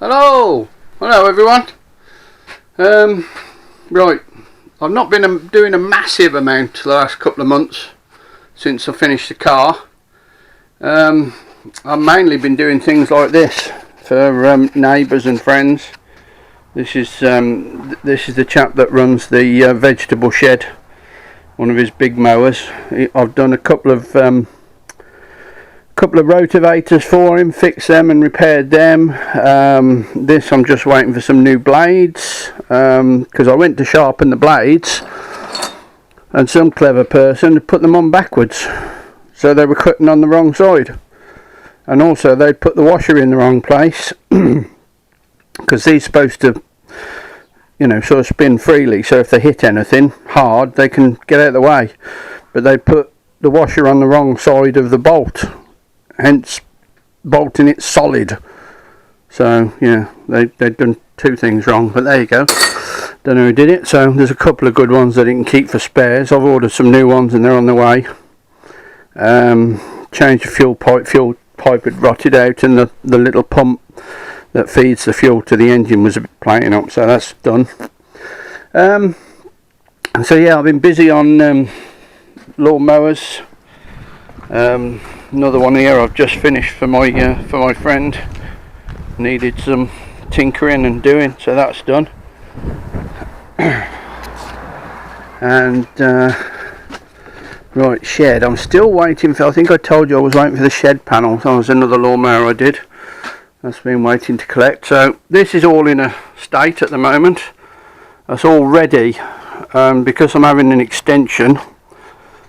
Hello everyone. Right, I've not been doing a massive amount the last couple of months since I finished the car. I've mainly been doing things like this for neighbours and friends. This is the chap that runs the vegetable shed, one of his big mowers. I've done a couple of rotavators for him, fixed them and repaired them. This I'm just waiting for some new blades, because I went to sharpen the blades and some clever person put them on backwards, so they were cutting on the wrong side, and also they put the washer in the wrong place because these supposed to, you know, sort of spin freely, so if they hit anything hard they can get out of the way, but they put the washer on the wrong side of the bolt, hence bolting it solid. So yeah, they've done two things wrong, but there you go. Don't know who did it. So there's a couple of good ones that I can keep for spares. I've ordered some new ones and they're on the way. Changed the fuel pipe had rotted out, and the little pump that feeds the fuel to the engine was a bit playing up, so that's done. So yeah, I've been busy on lawn mowers. Another one here I've just finished for my friend. Needed some tinkering and doing, so that's done. And right, shed, I'm still waiting for, I think I told you I was waiting for the shed panel. That was another lawnmower I did. That's been waiting to collect. So this is all in a state at the moment. That's all ready, because I'm having an extension.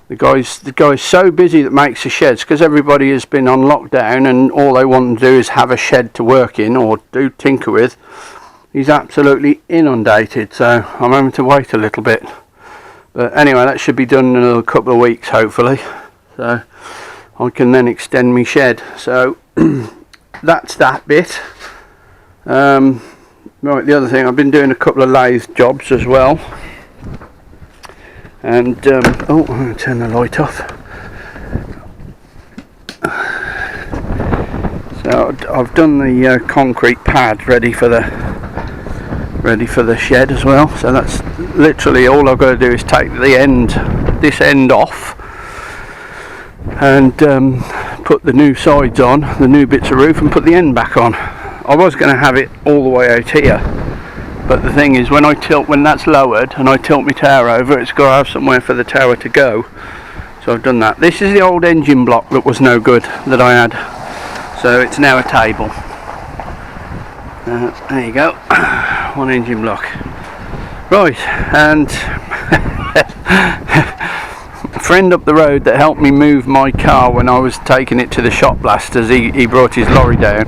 The guy's so busy that makes the sheds, because everybody has been on lockdown and all they want to do is have a shed to work in or do tinker with. He's absolutely inundated, so I'm having to wait a little bit. But anyway, that should be done in another couple of weeks hopefully, so I can then extend my shed. So that's that bit. Right, the other thing, I've been doing a couple of lathe jobs as well. And oh, I'm going to turn the light off. So I've done the concrete pad ready for the shed as well. So that's literally all I've got to do is take this end off, and put the new sides on, the new bits of roof, and put the end back on. I was going to have it all the way out here, but the thing is, when that's lowered and I tilt my tower over, it's got to have somewhere for the tower to go. So I've done that. This is the old engine block that was no good that I had, so it's now a table. There you go, one engine block. Right, and a friend up the road that helped me move my car when I was taking it to the shop blasters, he brought his lorry down.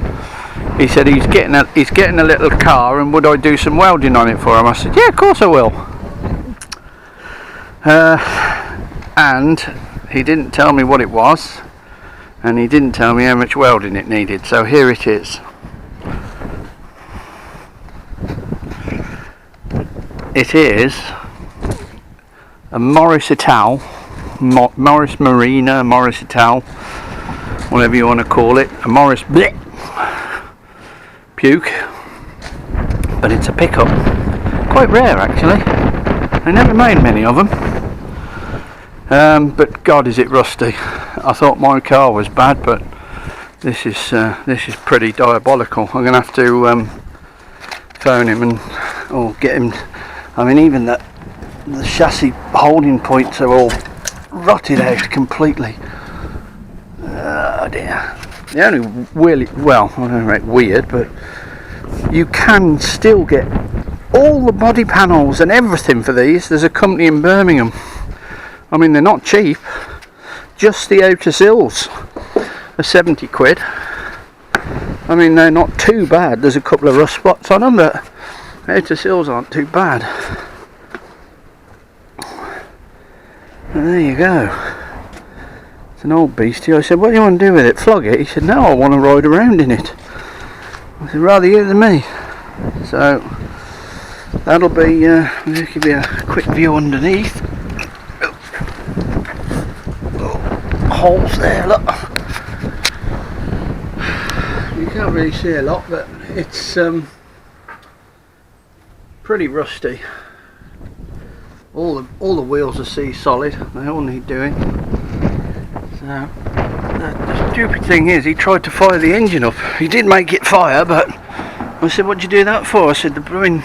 He said he's getting a little car, and would I do some welding on it for him? I said, yeah, of course I will. And he didn't tell me what it was, and he didn't tell me how much welding it needed. So here it is. It is a Morris Marina, Morris Ital, whatever you want to call it, a Morris puke, but it's a pickup. Quite rare actually. I never made many of them. But God, is it rusty. I thought my car was bad, but this is pretty diabolical. I'm gonna have to phone him or get him. I mean, even the chassis holding points are all rotted out completely. Oh dear. The only really, well, I don't know, weird, but you can still get all the body panels and everything for these. There's a company in Birmingham. I mean, they're not cheap. Just the outer sills are 70 quid. I mean, they're not too bad. There's a couple of rust spots on them, but outer sills aren't too bad. And there you go. It's an old beastie. I said, what do you want to do with it? Flog it? He said, no, I want to ride around in it. I said, rather you than me. So that'll be, I'll give you a quick view underneath. Holes there, look. You can't really see a lot, but it's pretty rusty. All the wheels are sea solid. They all need doing. So the stupid thing is, he tried to fire the engine up. He did make it fire, but I said, "What'd you do that for?" I said,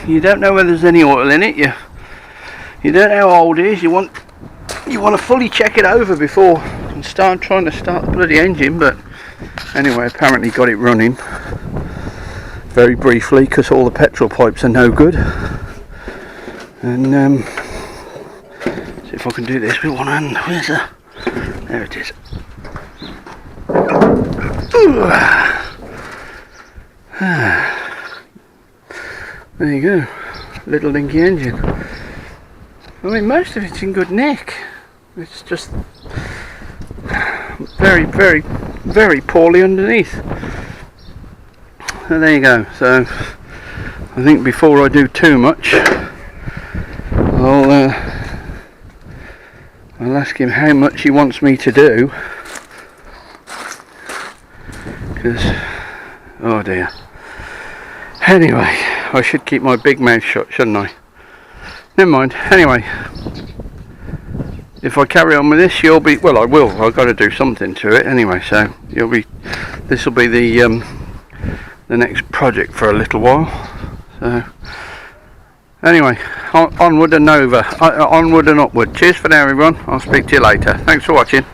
"You don't know whether there's any oil in it. You don't know how old it is. You want to fully check it over before and start trying to start the bloody engine." But anyway, apparently got it running very briefly because all the petrol pipes are no good. And see if I can do this with one hand. Where's the? There it is. There you go, little dinky engine. I mean, most of it's in good nick. It's just very, very, very poorly underneath. So there you go. So I think before I do too much, I'll ask him how much he wants me to do. Because, oh dear. Anyway, I should keep my big mouth shut, shouldn't I? Never mind. Anyway, if I carry on with this, you'll be, well, I will. I've got to do something to it anyway. So you'll be. This will be the next project for a little while. So anyway, onward and over, onward and upward. Cheers for now, everyone. I'll speak to you later. Thanks for watching.